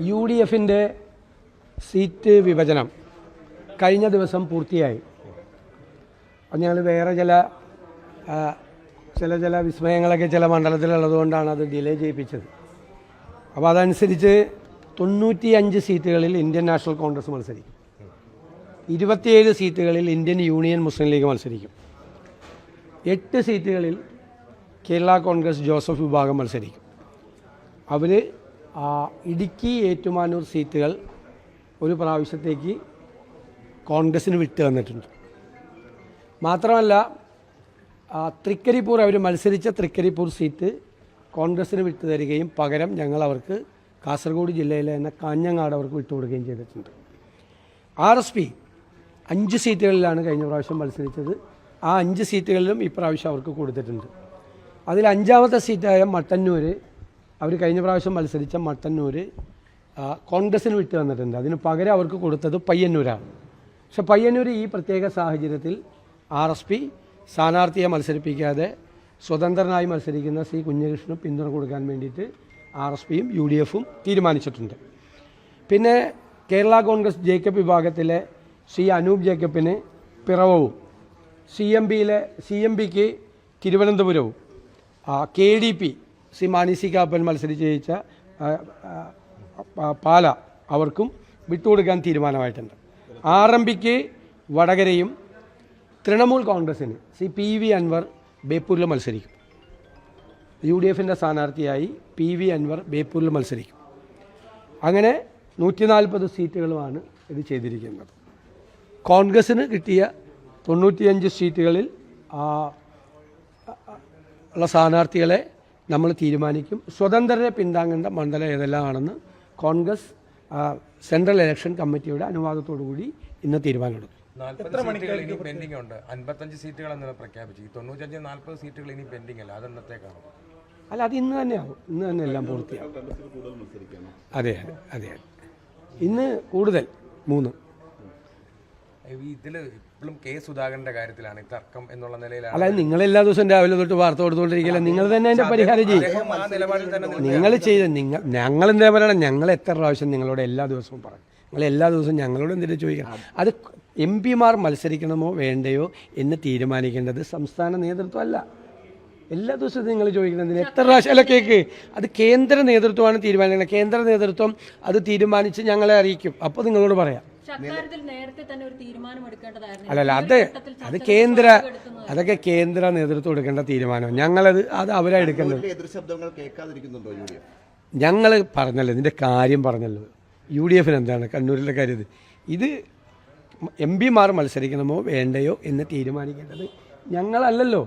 U D എഫിൻ്റെ seat വിഭജനം കഴിഞ്ഞ ദിവസം പൂർത്തിയായി. ഞങ്ങൾ വേറെ ചില വിസ്മയങ്ങളൊക്കെ ചില മണ്ഡലത്തിലുള്ളതുകൊണ്ടാണ് അത് ഡിലേ ചെയ്യിപ്പിച്ചത്. അപ്പോൾ അതനുസരിച്ച് 95 സീറ്റുകളിൽ ഇന്ത്യൻ നാഷണൽ കോൺഗ്രസ് മത്സരിക്കും, 27 സീറ്റുകളിൽ ഇന്ത്യൻ യൂണിയൻ മുസ്ലിം ലീഗ് മത്സരിക്കും, 8 സീറ്റുകളിൽ കേരള കോൺഗ്രസ് ജോസഫ് വിഭാഗം മത്സരിക്കും. അവർ ഇടുക്കി ഏറ്റുമാനൂർ സീറ്റുകൾ ഒരു പ്രാവശ്യത്തേക്ക് കോൺഗ്രസ്സിന് വിട്ടു തന്നിട്ടുണ്ട്. മാത്രമല്ല തൃക്കരിപ്പൂർ അവർ മത്സരിച്ച തൃക്കരിപ്പൂർ സീറ്റ് കോൺഗ്രസ്സിന് വിട്ടു തരികയും പകരം ഞങ്ങൾ അവർക്ക് കാസർഗോഡ് ജില്ലയിലെ തന്നെ കാഞ്ഞങ്ങാട് അവർക്ക് വിട്ടുകൊടുക്കുകയും ചെയ്തിട്ടുണ്ട്. RSP 5 സീറ്റുകളിലാണ് കഴിഞ്ഞ പ്രാവശ്യം മത്സരിച്ചത്. ആ 5 സീറ്റുകളിലും ഇപ്രാവശ്യം അവർക്ക് കൊടുത്തിട്ടുണ്ട്. അതിൽ 5ാമത്തെ സീറ്റായ മട്ടന്നൂർ അവർ കഴിഞ്ഞ പ്രാവശ്യം മത്സരിച്ച മട്ടന്നൂർ കോൺഗ്രസ്സിന് വിട്ടു തന്നിട്ടുണ്ട്. അതിന് പകരം അവർക്ക് കൊടുത്തത് പയ്യന്നൂരാണ്. പക്ഷെ പയ്യന്നൂർ ഈ പ്രത്യേക സാഹചര്യത്തിൽ RSP സ്ഥാനാർത്ഥിയെ മത്സരിപ്പിക്കാതെ സ്വതന്ത്രനായി മത്സരിക്കുന്ന C. കുഞ്ഞകൃഷ്ണന് പിന്തുണ കൊടുക്കാൻ വേണ്ടിയിട്ട് RSPയും UDFും തീരുമാനിച്ചിട്ടുണ്ട്. പിന്നെ കേരള കോൺഗ്രസ് ജേക്കബ് വിഭാഗത്തിലെ C. അനൂപ് ജേക്കബിന് പിറവവും, CMBക്ക് തിരുവനന്തപുരവും, KDP C. Mani C. Kappan മത്സരിച്ച് ജയിച്ച പാല അവർക്കും വിട്ടുകൊടുക്കാൻ തീരുമാനമായിട്ടുണ്ട്. RMPക്ക് വടകരയും, തൃണമൂൽ കോൺഗ്രസ്സിന് C. PV അൻവർ ബേപ്പൂരിൽ മത്സരിക്കും. UDFിൻ്റെ സ്ഥാനാർത്ഥിയായി PV അൻവർ ബേപ്പൂരിൽ മത്സരിക്കും. അങ്ങനെ 140 സീറ്റുകളുമാണ് ഇത് ചെയ്തിരിക്കുന്നത്. കോൺഗ്രസ്സിന് കിട്ടിയ 95 സീറ്റുകളിൽ ഉള്ള സ്ഥാനാർത്ഥികളെ നമ്മൾ തീരുമാനിക്കും. സ്വതന്ത്രരെ പിന്താങ്ങേണ്ട മണ്ഡലം ഏതെല്ലാമാണെന്ന് കോൺഗ്രസ് സെൻട്രൽ ഇലക്ഷൻ കമ്മിറ്റിയുടെ അനുവാദത്തോടു കൂടി ഇന്ന് തീരുമാനമെടുക്കും. 40 പെൻഡിംഗ് ഉണ്ട്. 55 സീറ്റുകൾ എന്ന് പ്രഖ്യാപിച്ചു. ഈ 95-40 സീറ്റുകൾ ഇനി പെൻഡിംഗ് അല്ല, അത് എന്നത്തേക്കാണ്? അല്ല, അത് ഇന്ന് തന്നെയാവും. ഇന്ന് തന്നെ എല്ലാം പൂർത്തിയാവും. അതെ അതെ അതെ ഇന്ന് കൂടുതൽ 3. ഇതിൽ ഇപ്പോഴും K. സുധാകരന്റെ കാര്യത്തിലാണ് ഈ തർക്കം എന്നുള്ള നിലയിലാണ്. അല്ല, നിങ്ങൾ എല്ലാ ദിവസവും രാവിലെ തൊട്ട് വാർത്ത കൊടുത്തുകൊണ്ടിരിക്കില്ല. നിങ്ങൾ തന്നെ അതിന്റെ പരിഹാരം ചെയ്യും. നിങ്ങൾ ചെയ്ത് ഞങ്ങൾ എന്താ പറയണം? ഞങ്ങൾ എത്ര പ്രാവശ്യം നിങ്ങളോട് എല്ലാ ദിവസവും പറയും. നിങ്ങൾ എല്ലാ ദിവസവും ഞങ്ങളോട് എന്തിനാ ചോദിക്കണം? അത് MP-മാർ മത്സരിക്കണമോ വേണ്ടയോ എന്ന് തീരുമാനിക്കേണ്ടത് സംസ്ഥാന നേതൃത്വമല്ല. എല്ലാ ദിവസവും നിങ്ങൾ ചോദിക്കുന്നത് എത്ര പ്രാവശ്യം? അല്ല, കേക്ക്, അത് കേന്ദ്ര നേതൃത്വമാണ് തീരുമാനിക്കുന്നത്. കേന്ദ്ര നേതൃത്വം അത് തീരുമാനിച്ച് ഞങ്ങളെ അറിയിക്കും. അപ്പോൾ നിങ്ങളോട് പറയാം. അല്ലല്ല, അതൊക്കെ കേന്ദ്ര നേതൃത്വം എടുക്കേണ്ട തീരുമാനം. അത് അവരാ എടുക്കേണ്ടത്. ഞങ്ങൾ പറഞ്ഞല്ലോ, ഇതിൻ്റെ കാര്യം പറഞ്ഞല്ലോ. UDFന് എന്താണ് കണ്ണൂരിലെ കാര്യം? ഇത് MP-മാർ മത്സരിക്കണമോ വേണ്ടയോ എന്ന് തീരുമാനിക്കേണ്ടത് ഞങ്ങളല്ലല്ലോ.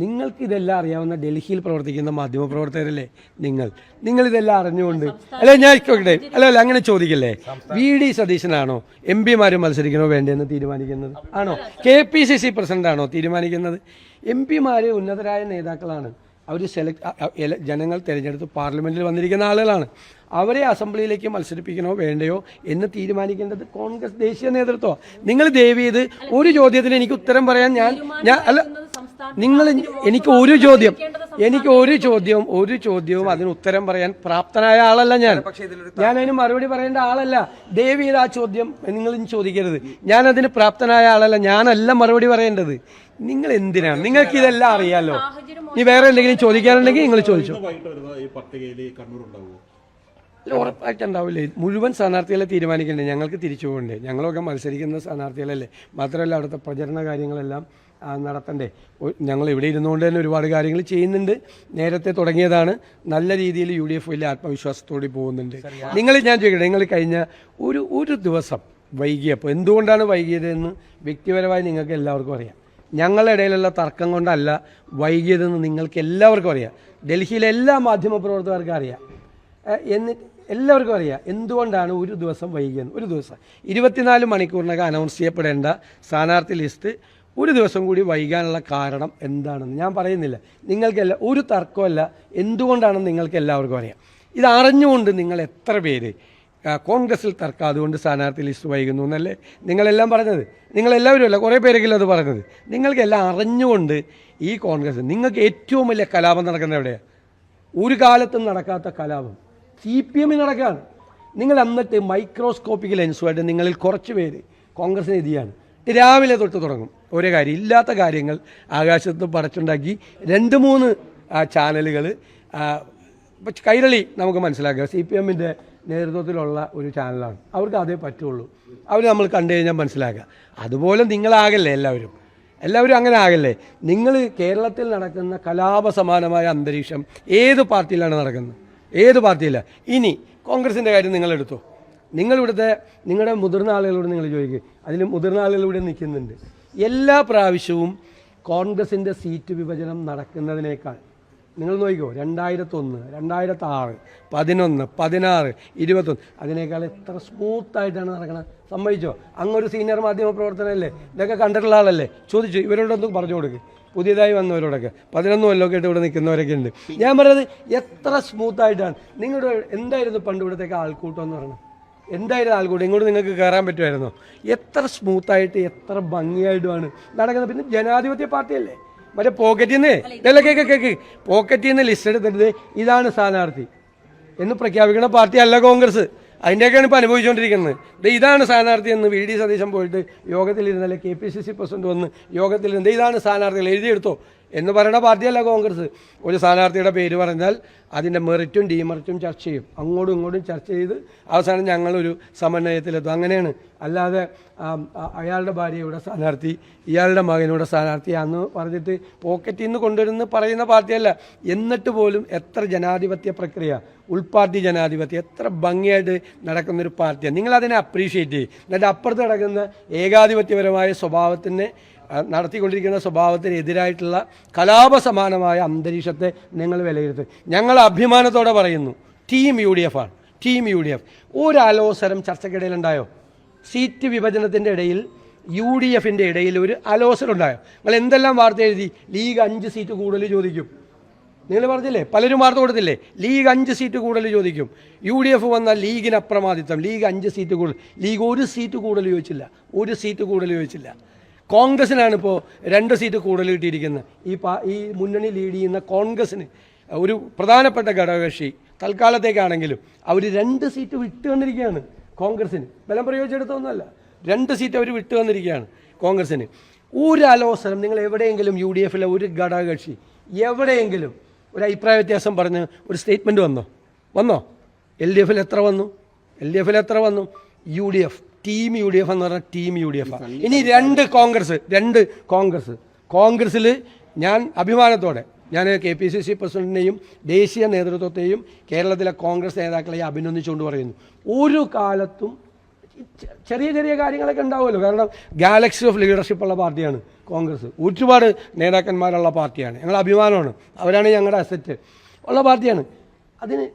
നിങ്ങൾക്കിതെല്ലാം അറിയാവുന്ന ഡൽഹിയിൽ പ്രവർത്തിക്കുന്ന മാധ്യമപ്രവർത്തകരല്ലേ നിങ്ങളിതെല്ലാം അറിഞ്ഞുകൊണ്ട് അല്ല, ഞാൻ അല്ല അങ്ങനെ ചോദിക്കല്ലേ? VD സതീശനാണോ MP-മാർ മത്സരിക്കണോ വേണ്ടതെന്ന് തീരുമാനിക്കുന്നത്? ആണോ? KPCC പ്രസിഡന്റാണോ തീരുമാനിക്കുന്നത്? MP-മാർ ഉന്നതരായ നേതാക്കളാണ്. അവർ ജനങ്ങൾ തിരഞ്ഞെടുത്ത് പാർലമെൻറ്റിൽ വന്നിരിക്കുന്ന ആളുകളാണ്. അവരെ അസംബ്ലിയിലേക്ക് മത്സരിപ്പിക്കണോ വേണ്ടയോ എന്ന് തീരുമാനിക്കേണ്ടത് കോൺഗ്രസ് ദേശീയ നേതൃത്വം. നിങ്ങൾ ദയവ് ചെയ്ത് ഒരു ചോദ്യത്തിന് എനിക്ക് ഉത്തരം പറയാൻ ഞാൻ അല്ല, നിങ്ങൾ എനിക്ക് ഒരു ചോദ്യവും അതിന് ഉത്തരം പറയാൻ പ്രാപ്തനായ ആളല്ല ഞാൻ അതിന് മറുപടി പറയേണ്ട ആളല്ല. ദയവ് ചെയ്ത് ആ ചോദ്യം നിങ്ങൾ ചോദിക്കരുത്. ഞാൻ അതിന് പ്രാപ്തനായ ആളല്ല. ഞാനല്ല മറുപടി പറയേണ്ടത്. നിങ്ങൾ എന്തിനാണ്? നിങ്ങൾക്ക് ഇതെല്ലാം അറിയാലോ. ഇനി വേറെ എന്തെങ്കിലും ചോദിക്കാനുണ്ടെങ്കിൽ നിങ്ങൾ ചോദിച്ചോ. ഉറപ്പായിട്ടുണ്ടാവില്ലേ? മുഴുവൻ സ്ഥാനാർത്ഥികളെ തീരുമാനിക്കണ്ടേ? ഞങ്ങൾക്ക് തിരിച്ചു പോകണ്ടേ? ഞങ്ങളൊക്കെ മത്സരിക്കുന്ന സ്ഥാനാർത്ഥികളല്ലേ. മാത്രമല്ല അവിടുത്തെ പ്രചരണ കാര്യങ്ങളെല്ലാം നടത്തണ്ടേ? ഞങ്ങൾ ഇവിടെ ഇരുന്നുകൊണ്ട് തന്നെ ഒരുപാട് കാര്യങ്ങൾ ചെയ്യുന്നുണ്ട്. നേരത്തെ തുടങ്ങിയതാണ്. നല്ല രീതിയിൽ UDF വലിയ ആത്മവിശ്വാസത്തോടെ പോകുന്നുണ്ട്. ഞാൻ ചോദിക്കട്ടെ, നിങ്ങൾ കഴിഞ്ഞ ഒരു ദിവസം വൈകിയപ്പോൾ എന്തുകൊണ്ടാണ് വൈകിയതെന്ന് വ്യക്തിപരമായി നിങ്ങൾക്ക് എല്ലാവർക്കും അറിയാം. ഞങ്ങളുടെ ഇടയിലുള്ള തർക്കം കൊണ്ടല്ല വൈകിയതെന്ന് നിങ്ങൾക്ക് എല്ലാവർക്കും അറിയാം. ഡൽഹിയിലെ എല്ലാ മാധ്യമപ്രവർത്തകർക്കും അറിയാം. എന്നിട്ട് എല്ലാവർക്കും അറിയാം എന്തുകൊണ്ടാണ് ഒരു ദിവസം വൈകിയെന്ന്. ഒരു ദിവസം 24 മണിക്കൂറിനകം അനൗൺസ് ചെയ്യപ്പെടേണ്ട സ്ഥാനാർത്ഥി ലിസ്റ്റ് ഒരു ദിവസം കൂടി വൈകാനുള്ള കാരണം എന്താണെന്ന് ഞാൻ പറയുന്നില്ല. നിങ്ങൾക്കെല്ലാം ഒരു തർക്കമല്ല. എന്തുകൊണ്ടാണെന്ന് നിങ്ങൾക്ക് എല്ലാവർക്കും അറിയാം. ഇത് അറിഞ്ഞുകൊണ്ട് നിങ്ങൾ എത്ര പേര് കോൺഗ്രസിൽ തർക്കം അതുകൊണ്ട് സ്ഥാനാർത്ഥി ലിസ്റ്റ് വൈകുന്നു എന്നല്ലേ നിങ്ങളെല്ലാം പറഞ്ഞത്? നിങ്ങളെല്ലാവരും അല്ല, കുറേ പേരെങ്കിലും അത് പറഞ്ഞത്. നിങ്ങൾക്കെല്ലാം അറിഞ്ഞുകൊണ്ട് ഈ കോൺഗ്രസ്, നിങ്ങൾക്ക് ഏറ്റവും വലിയ കലാപം നടക്കുന്നത് എവിടെയാണ്? ഒരു കാലത്തും നടക്കാത്ത കലാപം CPM നടക്കുകയാണ്. നിങ്ങൾ എന്നിട്ട് മൈക്രോസ്കോപ്പിക് ലെൻസുമായിട്ട് നിങ്ങളിൽ കുറച്ച് പേര് കോൺഗ്രസിന് എതിയാണ്. രാവിലെ തൊട്ട് തുടങ്ങും ഓരോ കാര്യം, ഇല്ലാത്ത കാര്യങ്ങൾ ആകാശത്ത് പടച്ചുണ്ടാക്കി 2-3 ചാനലുകൾ കൈരളി നമുക്ക് മനസ്സിലാക്കുക CPMൻ്റെ നേതൃത്വത്തിലുള്ള ഒരു ചാനലാണ്. അവർക്ക് അതേ പറ്റുള്ളൂ. അവർ നമ്മൾ കണ്ടു കഴിഞ്ഞാൽ മനസ്സിലാക്കുക. അതുപോലെ നിങ്ങളാകല്ലേ എല്ലാവരും അങ്ങനെ ആകല്ലേ. നിങ്ങൾ കേരളത്തിൽ നടക്കുന്ന കലാപസമാനമായ അന്തരീക്ഷം ഏത് പാർട്ടിയിലാണ് നടക്കുന്നത്? ഏത് പാർട്ടിയില്ല. ഇനി കോൺഗ്രസിൻ്റെ കാര്യം നിങ്ങളെടുത്തോ. നിങ്ങളുടെ മുതിർന്ന ആളുകളോട് നിങ്ങൾ ചോദിക്കുക. അതിൽ മുതിർന്ന ആളുകളിലൂടെ നിൽക്കുന്നുണ്ട്. എല്ലാ പ്രാവശ്യവും കോൺഗ്രസിൻ്റെ സീറ്റ് വിഭജനം നടക്കുന്നതിനേക്കാൾ നിങ്ങൾ നോക്കിക്കോ, 2001, 2006, 11, 16, 21 അതിനേക്കാൾ എത്ര സ്മൂത്തായിട്ടാണ് നടക്കുന്നത്. സമ്മതിച്ചോ? അങ്ങൊരു സീനിയർ മാധ്യമ പ്രവർത്തനമല്ലേ, ഇതൊക്കെ കണ്ടിട്ടുള്ള ആളല്ലേ. ചോദിച്ചു ഇവരോടൊന്നും പറഞ്ഞു കൊടുക്കുക, പുതിയതായി വന്നവരോടൊക്കെ 11 കൊല്ലമൊക്കെ ആയിട്ട് ഇവിടെ നിൽക്കുന്നവരൊക്കെ ഉണ്ട്. ഞാൻ പറയുന്നത് എത്ര സ്മൂത്തായിട്ടാണ്. നിങ്ങളുടെ എന്തായിരുന്നു പണ്ട് ഇവിടത്തേക്ക് ആൾക്കൂട്ടം എന്ന് പറയുന്നത്? എന്തായിരുന്നു ആൾക്കൂട്ടം? ഇങ്ങോട്ട് നിങ്ങൾക്ക് കയറാൻ പറ്റുമായിരുന്നോ? എത്ര സ്മൂത്തായിട്ട് എത്ര ഭംഗിയായിട്ടുമാണ് നടക്കുന്നത്. പിന്നെ ജനാധിപത്യ പാർട്ടിയല്ലേ. മറ്റേ പോക്കറ്റിൽ നിന്ന് പോക്കറ്റിൽ നിന്ന് ലിസ്റ്റ് എടുത്തിട്ട് ഇതാണ് സ്ഥാനാർത്ഥി എന്ന് പ്രഖ്യാപിക്കുന്ന പാർട്ടി അല്ല കോൺഗ്രസ്. അതിൻ്റെയൊക്കെയാണ് ഇപ്പോൾ അനുഭവിച്ചുകൊണ്ടിരിക്കുന്നത്. ഇതാണ് സ്ഥാനാർത്ഥി എന്ന് VD സതീശൻ പോയിട്ട് യോഗത്തിലിരുന്നല്ലേ KPCC പ്രസിഡന്റ് വന്ന് യോഗത്തിലിരുന്ന് ഇതാണ് സ്ഥാനാർത്ഥികൾ എഴുതിയെടുത്തോ എന്ന് പറയുന്ന പാർട്ടിയല്ല കോൺഗ്രസ്. ഒരു സ്ഥാനാർത്ഥിയുടെ പേര് പറഞ്ഞാൽ അതിൻ്റെ മെറിറ്റും ഡീമെറിറ്റും ചർച്ച ചെയ്യും, അങ്ങോട്ടും ഇങ്ങോട്ടും ചർച്ച ചെയ്ത് അവസാനം ഞങ്ങളൊരു സമന്വയത്തിലെത്തും. അങ്ങനെയാണ്. അല്ലാതെ അയാളുടെ ഭാര്യയുടെ സ്ഥാനാർത്ഥി, ഇയാളുടെ മകനോടെ സ്ഥാനാർത്ഥിയാന്ന് പറഞ്ഞിട്ട് പോക്കറ്റിൽ നിന്ന് കൊണ്ടുവരുന്ന പറയുന്ന പാർട്ടിയല്ല. എന്നിട്ട് പോലും എത്ര ജനാധിപത്യ പ്രക്രിയ, ഉൾപാർട്ടി ജനാധിപത്യം എത്ര ഭംഗിയായിട്ട് നടക്കുന്നൊരു പാർട്ടിയാണ്. നിങ്ങളതിനെ അപ്രീഷിയേറ്റ് ചെയ്യും. എന്നിട്ട് അപ്പുറത്ത് നടക്കുന്ന ഏകാധിപത്യപരമായ സ്വഭാവത്തിനെ നടത്തിക്കൊണ്ടിരിക്കുന്ന സ്വഭാവത്തിനെതിരായിട്ടുള്ള കലാപസമാനമായ അന്തരീക്ഷത്തെ നിങ്ങൾ വിലയിരുത്തും. ഞങ്ങൾ അഭിമാനത്തോടെ പറയുന്നു, ടീം UDF ആണ്. Team UDF. ഒരു അലോസരം ചർച്ചയ്ക്കിടയിലുണ്ടായോ? സീറ്റ് വിഭജനത്തിൻ്റെ ഇടയിൽ UDFൻ്റെ ഇടയിൽ ഒരു അലോസരം ഉണ്ടായോ? നിങ്ങൾ എന്തെല്ലാം വാർത്ത എഴുതി? ലീഗ് 5 സീറ്റ് കൂടുതൽ ചോദിക്കും. നിങ്ങൾ പറഞ്ഞില്ലേ, പലരും വാർത്ത കൊടുത്തില്ലേ, ലീഗ് 5 സീറ്റ് കൂടുതൽ ചോദിക്കും. UDF വന്നാൽ ലീഗിന് അപ്രമാദിത്വം, ലീഗ് 5 സീറ്റ് കൂടുതൽ. ലീഗ് 1 സീറ്റ് കൂടുതൽ ചോദിച്ചില്ല. കോൺഗ്രസിനാണ് ഇപ്പോൾ 2 സീറ്റ് കൂടുതൽ കിട്ടിയിരിക്കുന്നത്. ഈ മുന്നണി ലീഡ് ചെയ്യുന്ന കോൺഗ്രസിന് ഒരു പ്രധാനപ്പെട്ട ഘടകകക്ഷി തൽക്കാലത്തേക്കാണെങ്കിലും അവർ 2 സീറ്റ് വിട്ടു വന്നിരിക്കുകയാണ്. കോൺഗ്രസിന് ബലം പ്രയോഗിച്ചെടുത്തൊന്നുമല്ല, 2 സീറ്റ് അവർ വിട്ടു വന്നിരിക്കുകയാണ് കോൺഗ്രസിന്. ഒരു അലോസരം നിങ്ങൾ എവിടെയെങ്കിലും UDFലെ ഒരു ഘടകകക്ഷി എവിടെയെങ്കിലും ഒരു അഭിപ്രായ വ്യത്യാസം പറഞ്ഞ് ഒരു സ്റ്റേറ്റ്മെൻറ്റ് വന്നോ? LDFൽ എത്ര വന്നു? UDF ടീം UDF എന്ന് പറഞ്ഞാൽ ടീം UDF. ഇനി 2 കോൺഗ്രസ്സിൽ ഞാൻ അഭിമാനത്തോടെ ഞാൻ KPCC പ്രസിഡന്റിനെയും ദേശീയ നേതൃത്വത്തെയും കേരളത്തിലെ കോൺഗ്രസ് നേതാക്കളെയും അഭിനന്ദിച്ചുകൊണ്ട് പറയുന്നു, ഒരു കാലത്തും ചെറിയ കാര്യങ്ങളൊക്കെ ഉണ്ടാവുമല്ലോ. കാരണം ഗാലക്സി ഓഫ് ലീഡർഷിപ്പ് ഉള്ള പാർട്ടിയാണ് കോൺഗ്രസ്. ഒരുപാട് നേതാക്കന്മാരുള്ള പാർട്ടിയാണ്. ഞങ്ങൾ അഭിമാനമാണ്. അവരാണ് ഞങ്ങളുടെ അസറ്റ് ഉള്ള പാർട്ടിയാണ്. അതിന്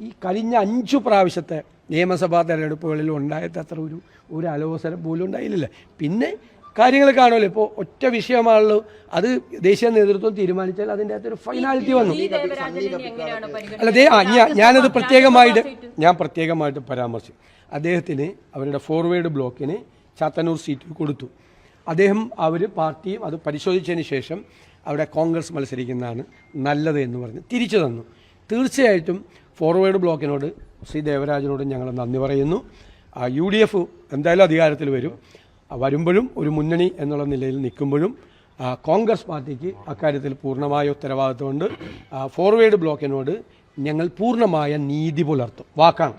ഈ കഴിഞ്ഞ 5 പ്രാവശ്യത്തെ നിയമസഭാ തെരഞ്ഞെടുപ്പുകളിൽ ഉണ്ടായത് അത്ര ഒരു അലോസരം പോലും ഉണ്ടായില്ല. പിന്നെ കാര്യങ്ങൾ കാണുമല്ലോ. ഇപ്പോൾ ഒറ്റ വിഷയമാണല്ലോ, അത് ദേശീയ നേതൃത്വം തീരുമാനിച്ചാൽ അതിൻ്റെ അകത്തൊരു ഫൈനാലിറ്റി വന്നു. അല്ല, ഞാനത് പ്രത്യേകമായിട്ട് പരാമർശിച്ചു. അദ്ദേഹത്തിന് അവരുടെ ഫോർവേഡ് ബ്ലോക്കിന് ചാത്തന്നൂർ സീറ്റ് കൊടുത്തു. അവർ പാർട്ടിയും അത് പരിശോധിച്ചതിന് ശേഷം അവിടെ കോൺഗ്രസ് മത്സരിക്കുന്നതാണ് നല്ലത് എന്ന് പറഞ്ഞ് തിരിച്ചു തന്നു. തീർച്ചയായിട്ടും ഫോർവേഡ് ബ്ലോക്കിനോട് ശ്രീ ദേവരാജനോട് ഞങ്ങൾ നന്ദി പറയുന്നു. UDF എന്തായാലും അധികാരത്തിൽ വരുമ്പോഴും ഒരു മുന്നണി എന്നുള്ള നിലയിൽ നിൽക്കുമ്പോഴും കോൺഗ്രസ് പാർട്ടിക്ക് അക്കാര്യത്തിൽ പൂർണ്ണമായ ഉത്തരവാദിത്വമുണ്ട്. ഫോർവേഡ് ബ്ലോക്കിനോട് ഞങ്ങൾ പൂർണ്ണമായ നീതി പുലർത്തും. വാക്കാണ്.